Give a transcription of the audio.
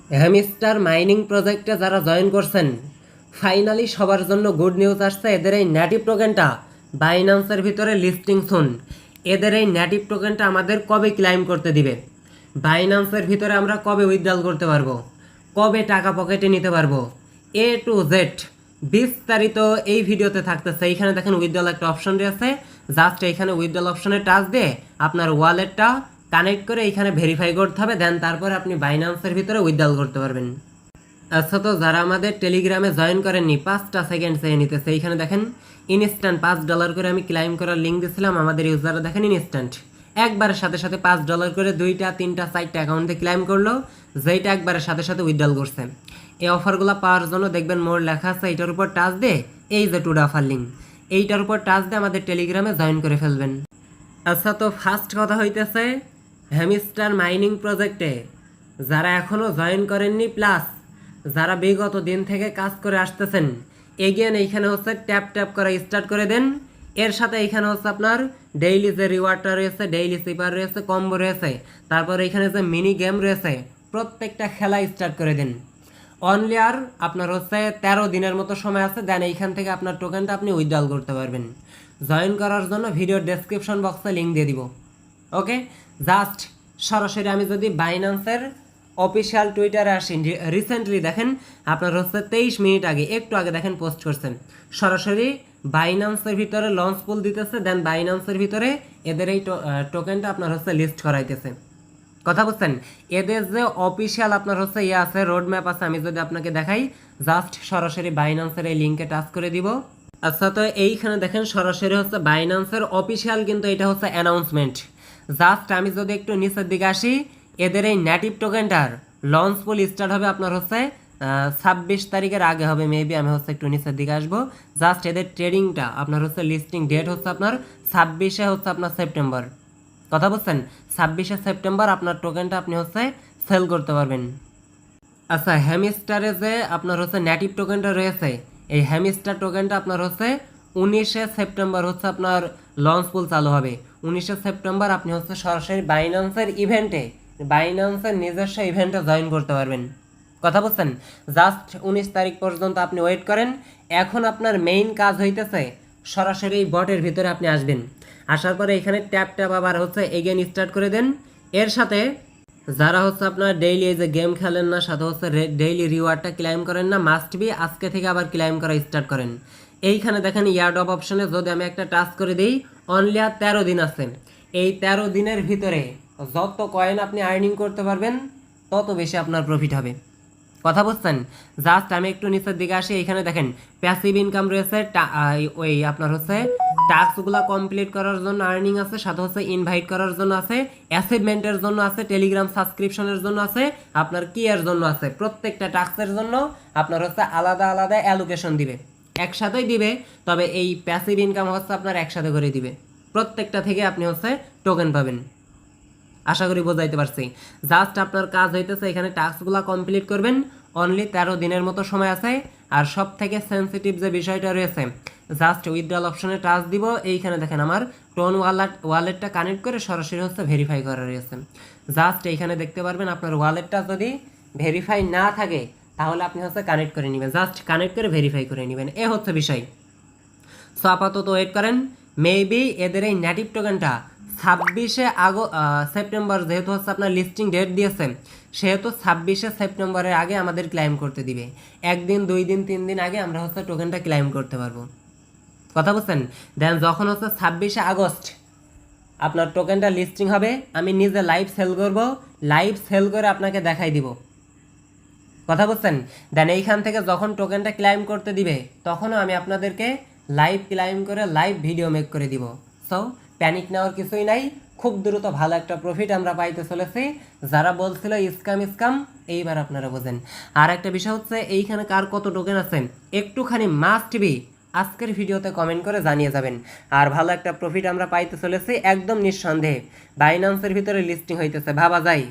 Hamster mining প্রজেক্টে যারা join করছেন ফাইনালি সবার জন্য গুড নিউজ আসছে। এদের এই নেটিভ টোকেনটা বাইন্যান্সের ভিতরে লিস্টিং শুন। এদের এই নেটিভ টোকেনটা আমাদের কবে ক্লাইম করতে দিবে, বাইন্যান্সের ভিতরে আমরা কবে উইথড্রল করতে পারবো, কবে টাকা পকেটে নিতে পারবো, এ টু জেড বিস্তারিত এই ভিডিওতে থাকতেছে। এইখানে দেখেন উইথড্রল একটা অপশন রয়েছে, জাস্ট এইখানে উইথড্রল অপশনে টাচ দিয়ে আপনার ওয়ালেটটা কানেক্ট করে এইখানে ভেরিফাই করতে হবে, দেন তারপরে আপনি বাইন্যান্সের ভিতরে উইথড্রল করতে পারবেন। আচ্ছা, তো যারা আমাদের টেলিগ্রামে জয়েন করেননি 5টা সেকেন্ড চেয়ে নিতেছে। এইখানে দেখেন ইনস্ট্যান্ট $5 করে আমি ক্লাইম করার লিঙ্ক দিয়েছিলাম, আমাদের ইউজাররা দেখেন ইনস্ট্যান্ট একবারের সাথে সাথে $5 করে 2টা 3টা 4টা অ্যাকাউন্টে ক্লাইম করলো, যেইটা একবারের সাথে সাথে উইথড্রল করছে। এই অফারগুলো পাওয়ার জন্য দেখবেন মোর লেখা আছে, এইটার উপর টাচ দিয়ে এই যে টুডে অফার লিঙ্ক, এইটার উপর টাচ দিয়ে আমাদের টেলিগ্রামে জয়েন করে ফেলবেন। আচ্ছা, তো ফার্স্ট কথা হইতেছে হ্যামস্টার মাইনিং প্রজেক্টে যারা এখনও জয়েন করেননি, প্লাস যারা বিগত দিন থেকে কাজ করে আসতেছেন, এগেন এইখানে হচ্ছে ট্যাপ ট্যাপ করা স্টার্ট করে দেন। এর সাথে এইখানে হচ্ছে আপনার ডেইলি যে রিওয়ার্ডটা রয়েছে, ডেইলি সিপার রয়েছে, কম্বো রয়েছে, তারপর এইখানে যে মিনি গেম রয়েছে, প্রত্যেকটা খেলা স্টার্ট করে দেন। অনলি আর আপনার হচ্ছে 13 দিনের মতো সময় আছে, দেন এইখান থেকে আপনার টোকেনটা আপনি উইথড্রল করতে পারবেন। জয়েন করার জন্য ভিডিওর ডেসক্রিপশন বক্সে লিঙ্ক দিয়ে দিব। ওকে, জাস্ট সরাসরি আমি যদি বাইন্যান্সের অফিসিয়াল টুইটারে আসি, রিসেন্টলি দেখেন আপনার হচ্ছে 23 মিনিট আগে, একটু আগে দেখেন পোস্ট করছেন, সরাসরি বাইন্যান্সের ভিতরে লঞ্চ পুল দিতেছে, দেন বাইন্যান্সের ভিতরে এদের এই টোকেনটা আপনার হচ্ছে লিস্ট করাইতেছে। কথা বুঝছেন? এদের যে অফিসিয়াল আপনার হচ্ছে ইয়ে আছে, রোড ম্যাপ আছে, আমি যদি আপনাকে দেখাই, জাস্ট সরাসরি বাইন্যান্সের এই লিঙ্কে টাচ করে দিব। আচ্ছা, তো এইখানে দেখেন সরাসরি হচ্ছে বাইন্যান্সের অফিসিয়াল, কিন্তু এটা হচ্ছে অ্যানাউন্সমেন্ট। জাস্ট আমি যদি একটু নিচের দিকে আসি, এদের এই নেটিভ টোকেনটার লঞ্চ পুল স্টার্ট হবে আপনার হচ্ছে 26 তারিখের আগে হবে মেবি। আমি হচ্ছে একটু নিচের দিকে আসবো, জাস্ট এদের ট্রেডিংটা আপনার হচ্ছে লিস্টিং ডেট হচ্ছে আপনার 26 হচ্ছে আপনার সেপ্টেম্বর। কথা বলছেন? 26 সেপ্টেম্বর আপনার টোকেনটা আপনি হচ্ছে সেল করতে পারবেন। আচ্ছা, হ্যামস্টারে যে আপনার হচ্ছে নেটিভ টোকেনটা রয়েছে, এই হ্যামস্টার টোকেনটা আপনার হচ্ছে 19 সেপ্টেম্বর হচ্ছে আপনার লঞ্চ পুল চালু হবে। 19 সেপ্টেম্বর আপনি হচ্ছে সরাসরি বাইন্যান্সের ইভেন্টে, বাইন্যান্সের নিজস্ব ইভেন্টে জয়েন করতে পারবেন। কথা বলছেন? জাস্ট 19 তারিখ পর্যন্ত আপনি ওয়েট করেন। এখন আপনার মেইন কাজ হইতেছে সরাসরি এই বটের ভিতরে আপনি আসবেন, আসার পরে এখানে ট্যাপ ট্যাপ আবার হচ্ছে এগেন স্টার্ট করে দেন। এর সাথে যারা হচ্ছে আপনার ডেইলি এই যে গেম খেলেন না, সাথে হচ্ছে ডেইলি রিওয়ার্ডটা ক্লাইম করেন না, মাস্ট বি আজকে থেকে আবার ক্লাইম করা স্টার্ট করেন। এইখানে দেখেন ইয়ার্ড অফ অপশনে যদি আমি একটা টাচ করে দিই, অনলি আর 13 দিন আছে। এই 13 দিনের ভিতরে যত কয়েন আপনি আর্নিং করতে পারবেন, তত বেশি আপনার প্রফিট হবে। কথা বুঝছেন? জাস্ট আমি একটু নিচের দিকে আসি, এখানে দেখেন প্যাসিভ ইনকাম রয়েছে, ওই আপনার হচ্ছে টাস্কগুলো কমপ্লিট করার জন্য আর্নিং আছে, সাথে হচ্ছে ইনভাইট করার জন্য আছে, অ্যাচিভমেন্টের জন্য আছে, টেলিগ্রাম সাবস্ক্রিপশনের জন্য আছে, আপনার কি এর জন্য আছে। প্রত্যেকটা টাস্কের জন্য আপনার হচ্ছে আলাদা আলাদা অ্যালোকেশন দিবে, একসাথেই দিবে, তবে এই প্যাসিভ ইনকাম হচ্ছে আপনার একসাথে করে দিবে। প্রত্যেকটা থেকে আপনি হচ্ছে টোকেন পাবেন। আশা করি বোঝাইতে পারছি। জাস্ট আপনার কাজ হইতেছে এখানে টাস্কগুলো কমপ্লিট করবেন। অনলি 13 দিনের মতো সময় আছে। আর সব থেকে সেন্সিটিভ যে বিষয়টা রয়েছে, জাস্ট উইথড্রল অপশনে টাচ দিব, এইখানে দেখেন আমার টোন ওয়ালেটটা কানেক্ট করে সরাসরি হচ্ছে ভেরিফাই করা রয়েছে। জাস্ট এইখানে দেখতে পারবেন আপনার ওয়ালেটটা যদি ভেরিফাই না থাকে, তাহলে আপনি হচ্ছে কানেক্ট করে নেবেন, জাস্ট কানেক্ট করে ভেরিফাই করে নেবেন, এ হচ্ছে বিষয়। সো আপাতত ওয়েট করেন, মেবি এদের এই নেটিভ টোকেনটা 26 সেপ্টেম্বর, যেহেতু হচ্ছে আপনার লিস্টিং ডেট দিয়েছে, সেহেতু 26 সেপ্টেম্বরের আগে আমাদের ক্লাইম করতে দিবে। 1 দিন 2 দিন 3 দিন আগে আমরা হচ্ছে টোকেনটা ক্লাইম করতে পারবো। কথা বুঝছেন? দেন যখন হচ্ছে 26 আগস্ট আপনার টোকেনটা লিস্টিং হবে, আমি নিজে লাইভ সেল করব, লাইভ সেল করে আপনাকে দেখাই দিব। কথা বুঝছেন? দেন এইখান থেকে যখন টোকেনটা ক্লাইম করতে দিবে, তখনও আমি আপনাদেরকে লাইভ ক্লাইম করে লাইভ ভিডিও মেক করে দিব। সো প্যানিক নেওয়ার কিছুই নাই, খুব দ্রুত ভালো একটা প্রফিট আমরা পাইতে চলেছি। যারা বলছিল স্ক্যাম স্ক্যাম, এইবার আপনারা বোঝেন। আর একটা বিষয় হচ্ছে, এইখানে কার কত টোকেন আছে একটুখানি মাস্ট বি আজকের ভিডিওতে কমেন্ট করে জানিয়ে যাবেন। আর ভালো একটা প্রফিট আমরা পাইতে চলেছি একদম নিঃসন্দেহে। বাইন্যান্সের ভিতরে লিস্টিং হইতেছে, ভাবা যায়।